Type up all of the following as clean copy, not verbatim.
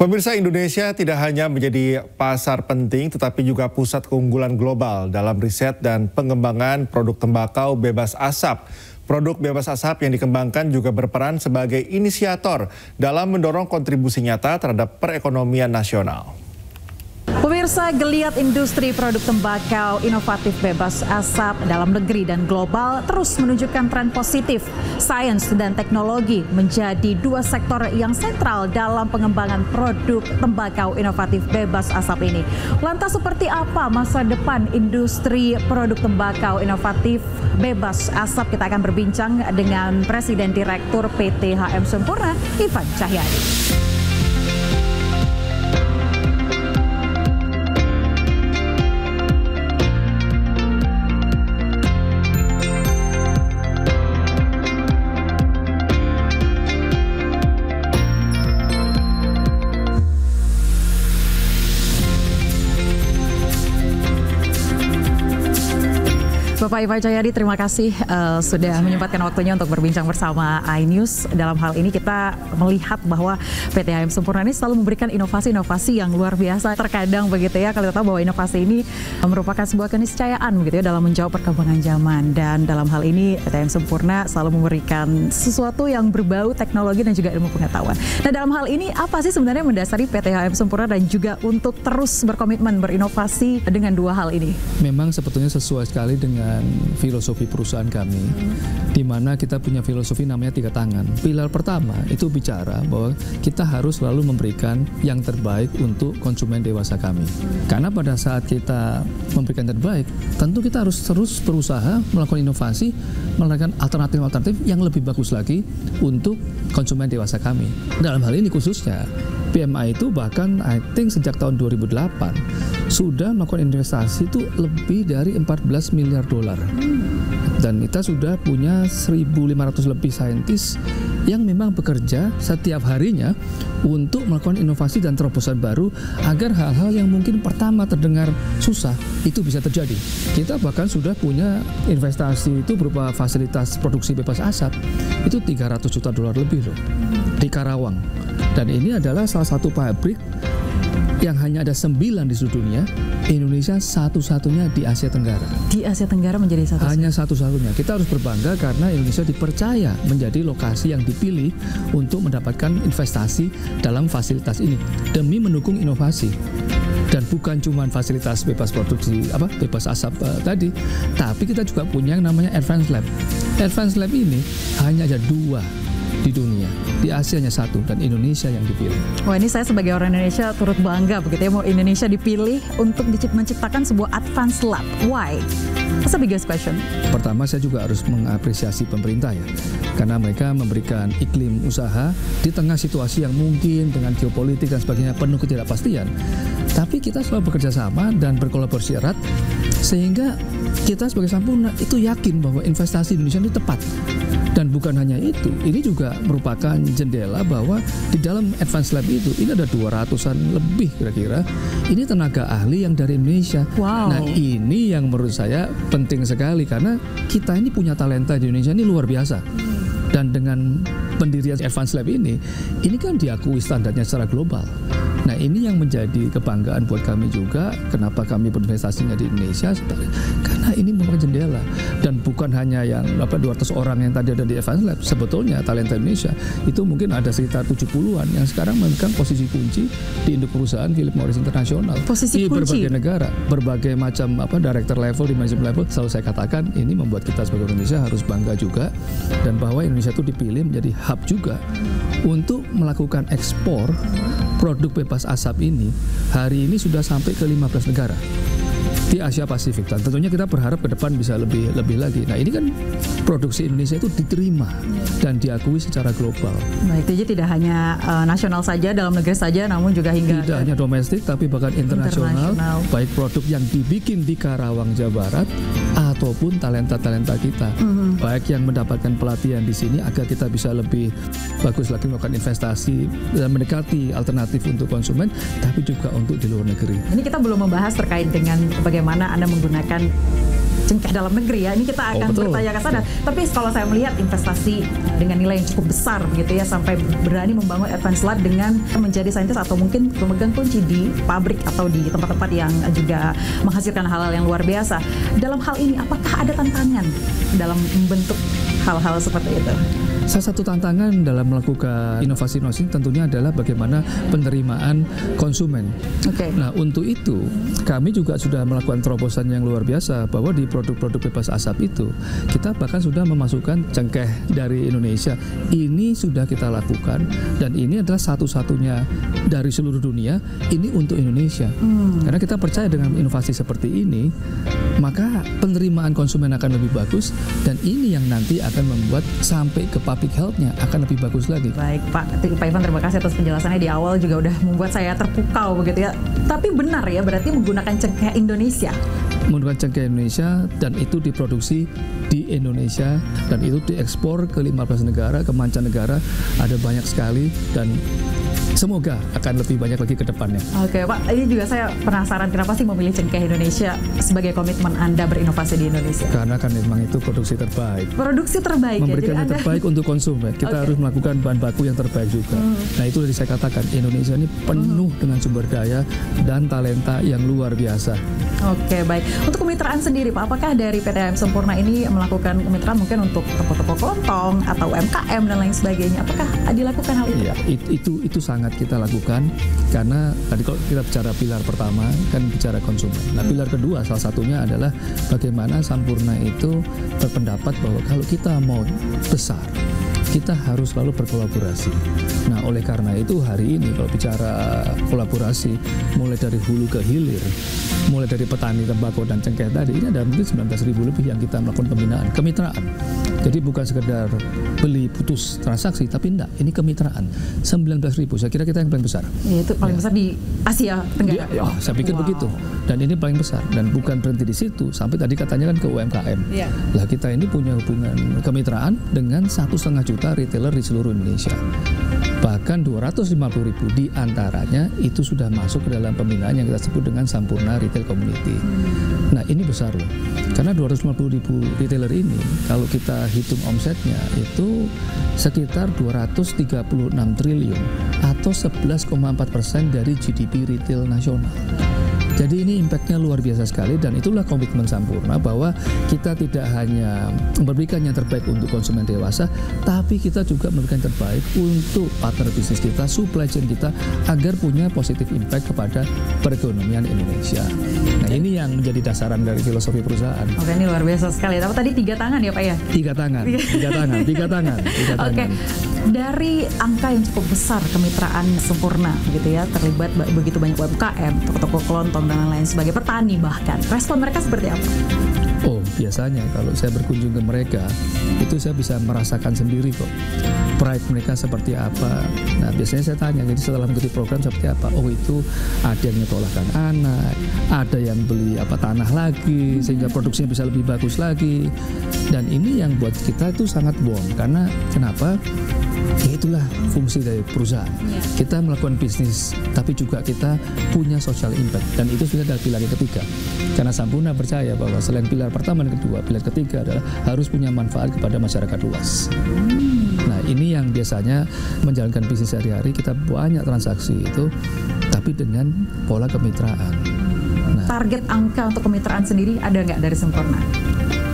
Pemirsa, Indonesia tidak hanya menjadi pasar penting tetapi juga pusat keunggulan global dalam riset dan pengembangan produk tembakau bebas asap. Produk bebas asap yang dikembangkan juga berperan sebagai inisiator dalam mendorong kontribusi nyata terhadap perekonomian nasional. Pemirsa, geliat industri produk tembakau inovatif bebas asap dalam negeri dan global terus menunjukkan tren positif. Sains dan teknologi menjadi dua sektor yang sentral dalam pengembangan produk tembakau inovatif bebas asap ini. Lantas seperti apa masa depan industri produk tembakau inovatif bebas asap? Kita akan berbincang dengan Presiden Direktur PT HM Sempurna, Ivan Cahyadi. Bapak Ivan Cahyadi, terima kasih sudah menyempatkan waktunya untuk berbincang bersama iNews. Dalam hal ini kita melihat bahwa PT HM Sempurna ini selalu memberikan inovasi-inovasi yang luar biasa. Terkadang begitu ya, kalau kita tahu bahwa inovasi ini merupakan sebuah keniscayaan begitu ya dalam menjawab perkembangan zaman. Dan dalam hal ini PT HM Sempurna selalu memberikan sesuatu yang berbau teknologi dan juga ilmu pengetahuan. Nah, dalam hal ini apa sih sebenarnya mendasari PT HM Sempurna dan juga untuk terus berkomitmen berinovasi dengan dua hal ini? Memang sebetulnya sesuai sekali dengan filosofi perusahaan kami, di mana kita punya filosofi namanya 3 tangan. Pilar pertama itu bicara bahwa kita harus selalu memberikan yang terbaik untuk konsumen dewasa kami. Karena pada saat kita memberikan yang terbaik, tentu kita harus terus berusaha melakukan inovasi, melakukan alternatif-alternatif yang lebih bagus lagi untuk konsumen dewasa kami. Dalam hal ini khususnya PMI itu bahkan I think sejak tahun 2008 sudah melakukan investasi itu lebih dari 14 miliar dolar. Dan kita sudah punya 1.500 lebih saintis yang memang bekerja setiap harinya untuk melakukan inovasi dan terobosan baru agar hal-hal yang mungkin pertama terdengar susah itu bisa terjadi. Kita bahkan sudah punya investasi itu berupa fasilitas produksi bebas asap itu 300 juta dolar lebih loh di Karawang. Dan ini adalah salah satu pabrik yang hanya ada 9 di seluruh dunia. Indonesia satu-satunya di Asia Tenggara. Di Asia Tenggara menjadi satu-satunya? Hanya satu-satunya. Kita harus berbangga karena Indonesia dipercaya menjadi lokasi yang dipilih untuk mendapatkan investasi dalam fasilitas ini demi mendukung inovasi. Dan bukan cuma fasilitas bebas produksi bebas asap tadi, tapi kita juga punya yang namanya Advanced Lab. Advanced Lab ini hanya ada 2 di dunia, di Asia hanya 1 dan Indonesia yang dipilih. Wah, ini saya sebagai orang Indonesia turut bangga begitu ya, mau Indonesia dipilih untuk menciptakan sebuah advanced lab. Why? That's the biggest question. Pertama, saya juga harus mengapresiasi pemerintah ya, karena mereka memberikan iklim usaha di tengah situasi yang mungkin dengan geopolitik dan sebagainya penuh ketidakpastian. Tapi kita selalu bekerja sama dan berkolaborasi erat sehingga kita sebagai Sempurna itu yakin bahwa investasi Indonesia itu tepat. Dan bukan hanya itu, ini juga merupakan jendela bahwa di dalam Advanced Lab itu, ini ada 200-an lebih kira-kira, ini tenaga ahli yang dari Indonesia. Wow. Nah, ini yang menurut saya penting sekali karena kita ini punya talenta di Indonesia ini luar biasa. Dan dengan pendirian Advanced Lab ini kan diakui standarnya secara global. Nah, ini yang menjadi kebanggaan buat kami juga. Kenapa kami berinvestasinya di Indonesia? Karena ini merupakan jendela. Dan bukan hanya yang 200 orang yang tadi ada di Advanced Lab. Sebetulnya talenta Indonesia itu mungkin ada sekitar 70-an yang sekarang memegang posisi kunci di induk perusahaan Philip Morris International. Posisi di kunci? Berbagai negara, berbagai macam director level, di management level. Selalu saya katakan ini membuat kita sebagai Indonesia harus bangga juga. Dan bahwa Indonesia itu dipilih menjadi hub juga untuk melakukan ekspor produk bebas asap ini. Hari ini sudah sampai ke 15 negara di Asia Pasifik, dan tentunya kita berharap ke depan bisa lebih lagi. Nah, ini kan produksi Indonesia itu diterima dan diakui secara global. Baik, jadi tidak hanya nasional saja, dalam negeri saja, namun juga hingga tidak hanya domestik, tapi bahkan internasional. Baik produk yang dibikin di Karawang, Jawa Barat, ataupun talenta-talenta kita, baik yang mendapatkan pelatihan di sini agar kita bisa lebih bagus lagi melakukan investasi dan mendekati alternatif untuk konsumen, tapi juga untuk di luar negeri. Ini kita belum membahas terkait dengan bagaimana Anda menggunakan cengkeh dalam negeri ya. Ini kita akan bertanya ke sana. Tapi kalau saya melihat investasi dengan nilai yang cukup besar gitu ya, sampai berani membangun Advanced Lab dengan menjadi saintis atau mungkin pemegang kunci di pabrik atau di tempat-tempat yang juga menghasilkan hal-hal yang luar biasa. Dalam hal ini apakah ada tantangan dalam membentuk hal-hal seperti itu? Salah satu tantangan dalam melakukan inovasi-inovasi tentunya adalah bagaimana penerimaan konsumen. Nah, untuk itu kami juga sudah melakukan terobosan yang luar biasa bahwa di produk-produk bebas asap itu kita bahkan sudah memasukkan cengkeh dari Indonesia. Ini sudah kita lakukan dan ini adalah satu-satunya dari seluruh dunia ini untuk Indonesia. Karena kita percaya dengan inovasi seperti ini, maka penerimaan konsumen akan lebih bagus dan ini yang nanti akan membuat sampai ke public health-nya akan lebih bagus lagi. Baik Pak Ivan, terima kasih atas penjelasannya di awal juga udah membuat saya terpukau begitu ya. Tapi benar ya, berarti menggunakan cengkeh Indonesia. Menggunakan cengkeh Indonesia dan itu diproduksi di Indonesia dan itu diekspor ke 15 negara, ke mancanegara, ada banyak sekali dan semoga akan lebih banyak lagi ke depannya. Oke Pak, ini juga saya penasaran kenapa sih memilih cengkeh Indonesia sebagai komitmen Anda berinovasi di Indonesia? Karena kan memang itu produksi terbaik. Produksi terbaik memberikan ya? yang terbaik untuk konsumen. Kita harus melakukan bahan baku yang terbaik juga. Nah itu tadi saya katakan, Indonesia ini penuh dengan sumber daya dan talenta yang luar biasa. Oke, baik. Untuk kemitraan sendiri Pak, apakah dari PT HM Sempurna ini melakukan kemitraan mungkin untuk toko-toko kelontong atau UMKM dan lain sebagainya? Apakah dilakukan hal itu? Ya, itu sangat kita lakukan karena tadi kalau kita bicara pilar pertama kan bicara konsumen. Nah, pilar kedua salah satunya adalah bagaimana Sampurna itu berpendapat bahwa kalau kita mau besar, kita harus selalu berkolaborasi. Nah, oleh karena itu hari ini kalau bicara kolaborasi, mulai dari hulu ke hilir, mulai dari petani tembakau dan cengkeh tadi, ini ada mungkin 19.000 lebih yang kita melakukan pembinaan, kemitraan. Jadi bukan sekedar beli putus transaksi, tapi enggak, ini kemitraan. 19.000, saya kira kita yang paling besar. Ya, itu paling besar di Asia Tenggara. Ya, saya pikir begitu. Dan ini paling besar. Dan bukan berhenti di situ, sampai tadi katanya kan ke UMKM. Lah kita ini punya hubungan kemitraan dengan 1,5 juta retailer di seluruh Indonesia. Bahkan 250.000 di antaranya itu sudah masuk ke dalam pembinaan yang kita sebut dengan Sampurna Retail Community. Nah ini besar loh, karena 250.000 retailer ini kalau kita hitung omsetnya itu sekitar 236 triliun atau 11,4% dari GDP retail nasional. Jadi ini impactnya luar biasa sekali dan itulah komitmen Sampurna bahwa kita tidak hanya memberikan yang terbaik untuk konsumen dewasa, tapi kita juga memberikan yang terbaik untuk partner bisnis kita, supply chain kita, agar punya positif impact kepada perekonomian Indonesia. Nah ini yang menjadi dasaran dari filosofi perusahaan. Oke, ini luar biasa sekali. Tapi tadi 3 tangan ya Pak ya? 3 tangan. Oke. Dari angka yang cukup besar kemitraan Sempurna gitu ya, terlibat begitu banyak UMKM, toko-toko kelontong dan lain sebagainya, petani bahkan, respon mereka seperti apa? Oh, biasanya kalau saya berkunjung ke mereka, itu saya bisa merasakan sendiri kok pride mereka seperti apa. Nah, biasanya saya tanya, jadi setelah mengikuti program seperti apa? Oh, itu ada yang nyekolahkan anak, ada yang beli tanah lagi, sehingga produksinya bisa lebih bagus lagi. Dan ini yang buat kita itu sangat bond, karena kenapa? Ya itulah fungsi dari perusahaan. Kita melakukan bisnis, tapi juga kita punya social impact, dan itu sebenarnya adalah pilar yang ketiga. Karena Sampurna percaya bahwa selain pilar pertama dan kedua, pilar ketiga adalah harus punya manfaat kepada masyarakat luas. Nah ini yang biasanya menjalankan bisnis sehari-hari, kita banyak transaksi itu, tapi dengan pola kemitraan. Nah, target angka untuk kemitraan sendiri ada nggak dari Sempurna?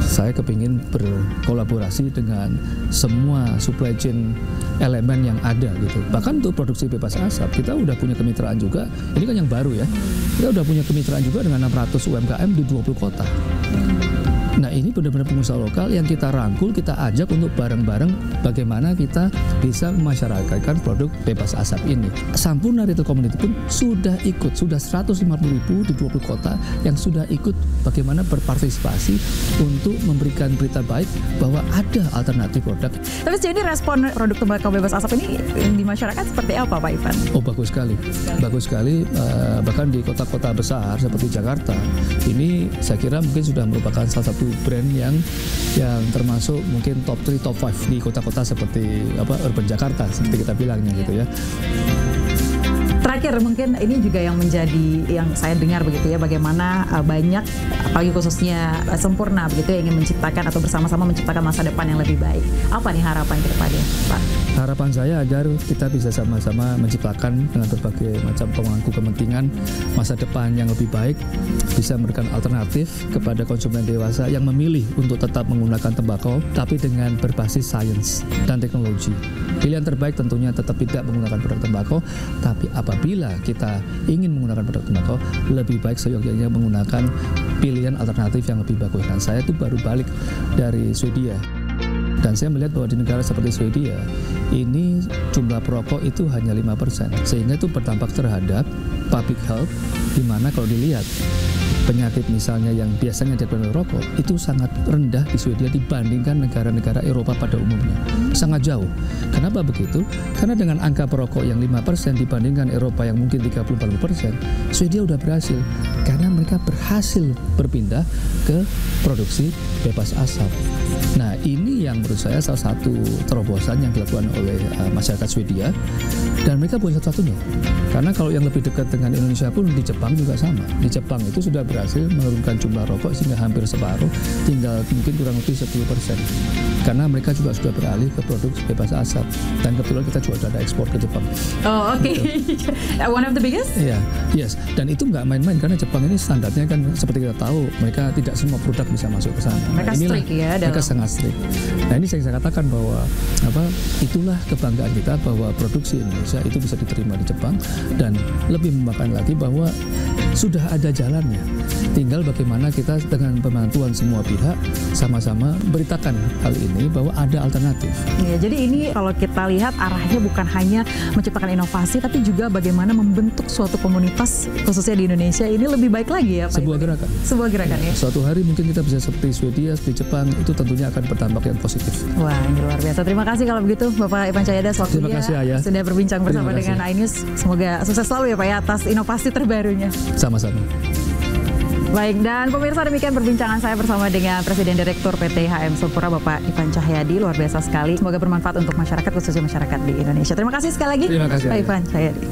Saya kepingin berkolaborasi dengan semua supply chain elemen yang ada gitu. Bahkan untuk produksi bebas asap kita udah punya kemitraan juga. Ini kan yang baru ya. Kita udah punya kemitraan juga dengan 600 UMKM di 20 kota. Nah ini benar-benar pengusaha lokal yang kita rangkul, kita ajak untuk bareng-bareng bagaimana kita bisa memasyarakatkan produk bebas asap ini. Sampurna Retail Community pun sudah ikut, sudah 150.000 di 20 kota yang sudah ikut bagaimana berpartisipasi untuk memberikan berita baik bahwa ada alternatif produk. Tapi sejauh ini respon produk tembakau bebas asap ini di masyarakat seperti apa Pak Ivan? Oh bagus sekali, bagus sekali. Bahkan di kota-kota besar seperti Jakarta, ini saya kira mungkin sudah merupakan salah satu brand yang termasuk mungkin top 3, top 5 di kota-kota seperti urban Jakarta seperti kita bilangnya gitu ya. Terakhir mungkin ini juga yang menjadi yang saya dengar begitu ya, bagaimana banyak apalagi khususnya Sempurna begitu yang ingin menciptakan atau bersama-sama menciptakan masa depan yang lebih baik. Apa nih harapan ke depannya, Pak? Harapan saya agar kita bisa sama-sama menciptakan dengan berbagai macam pemangku kepentingan masa depan yang lebih baik, bisa memberikan alternatif kepada konsumen dewasa yang memilih untuk tetap menggunakan tembakau tapi dengan berbasis sains dan teknologi. Pilihan terbaik tentunya tetap tidak menggunakan produk tembakau, tapi apabila kita ingin menggunakan produk tembakau, lebih baik seyogyanya menggunakan pilihan alternatif yang lebih bagus. Dan saya itu baru balik dari Swedia. Dan saya melihat bahwa di negara seperti Swedia, ini jumlah perokok itu hanya 5%. Sehingga itu berdampak terhadap public health, di mana kalau dilihat penyakit misalnya yang biasanya disebabkan oleh rokok itu sangat rendah di Swedia dibandingkan negara-negara Eropa pada umumnya. Sangat jauh. Kenapa begitu? Karena dengan angka perokok yang 5% dibandingkan Eropa yang mungkin 30-40%, Swedia udah berhasil. Karena mereka berhasil berpindah ke produksi bebas asap. Nah, ini yang menurut saya salah satu terobosan yang dilakukan oleh masyarakat Swedia, dan mereka bukan satu-satunya. Karena kalau yang lebih dekat dengan Indonesia pun di Jepang juga sama. Di Jepang itu sudah berhasil menurunkan jumlah rokok sehingga hampir separuh, tinggal mungkin kurang lebih 10%. Karena mereka juga sudah beralih ke produk bebas asap. Dan kebetulan kita juga sudah ada ekspor ke Jepang. Oh, oke. Gitu. One of the biggest? Iya, yes. Dan itu nggak main-main karena Jepang ini standarnya kan seperti kita tahu, mereka tidak semua produk bisa masuk ke sana. Mereka strict ya. Mereka sangat strict. Nah, ini saya katakan bahwa itulah kebanggaan kita bahwa produksi Indonesia itu bisa diterima di Jepang, dan lebih membanggakan lagi bahwa sudah ada jalannya. Tinggal bagaimana kita dengan pembantuan semua pihak sama-sama beritakan hal ini bahwa ada alternatif. Ya, jadi ini kalau kita lihat arahnya bukan hanya menciptakan inovasi, tapi juga bagaimana membentuk suatu komunitas khususnya di Indonesia ini lebih baik lagi ya, Pak. Sebuah gerakan. Sebuah gerakan ya. Suatu hari mungkin kita bisa seperti Swedia, seperti Jepang, itu tentunya akan berdampak yang positif. Wah, ini luar biasa. Terima kasih kalau begitu Bapak Ivan Cahyada waktunya. Terima kasih, Ayah. Sudah berbincang bersama dengan iNews. Semoga sukses selalu ya Pak ya atas inovasi terbarunya. Sama-sama. Baik, dan pemirsa demikian perbincangan saya bersama dengan Presiden Direktur PT HM Sempurna Bapak Ivan Cahyadi. Luar biasa sekali. Semoga bermanfaat untuk masyarakat, khususnya masyarakat di Indonesia. Terima kasih sekali lagi. Terima kasih, Pak Ivan Cahyadi.